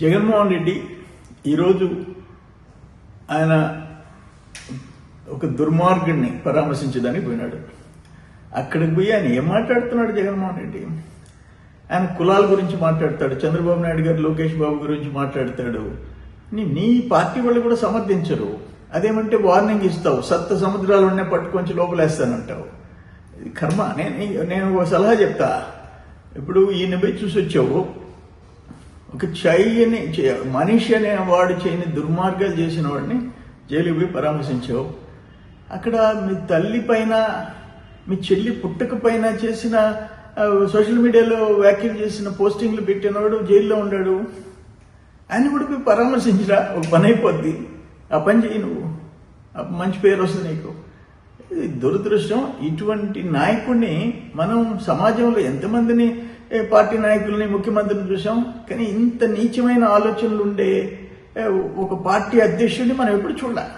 జగన్మోహన్ రెడ్డి ఈరోజు ఆయన ఒక దుర్మార్గుడిని పరామర్శించడానికి పోయినాడు. అక్కడికి పోయి ఆయన ఏం మాట్లాడుతున్నాడు జగన్మోహన్ రెడ్డి? ఆయన కులాల గురించి మాట్లాడతాడు, చంద్రబాబు నాయుడు గారు లోకేష్ బాబు గురించి మాట్లాడతాడు. నీ పార్టీ వాళ్ళు కూడా సమర్థించరు. అదేమంటే వార్నింగ్ ఇస్తావు, సప్త సముద్రాలు ఉన్న పట్టుకొంచి లోపలేస్తానంటావు. ఇది కర్మ. నేను ఒక సలహా చెప్తా. ఇప్పుడు ఈయన పోయి చూసి వచ్చావు, ఒక మనిషి అనే వాడు చేయని దుర్మార్గాలు చేసిన వాడిని జైలుకి పోయి పరామర్శించావు. అక్కడ మీ తల్లి పైన, మీ చెల్లి పుట్టక పైన చేసిన సోషల్ మీడియాలో వ్యాఖ్యలు చేసిన పోస్టింగ్లు పెట్టినవాడు జైల్లో ఉన్నాడు. ఆయన కూడా పోయి పరామర్శించరా, ఒక పని అయిపోద్ది. ఆ పని చేయి నువ్వు, మంచి పేరు వస్తుంది నీకు. ఇది దురదృష్టం. ఇటువంటి నాయకుడిని మనం సమాజంలో ఎంతమందిని పార్టీ నాయకుల్ని, ముఖ్యమంత్రిని చూసాం. కానీ ఇంత నీచమైన ఆలోచనలు ఉండే ఒక పార్టీ అధ్యక్షుడిని మనం ఎప్పుడు చూడాలి.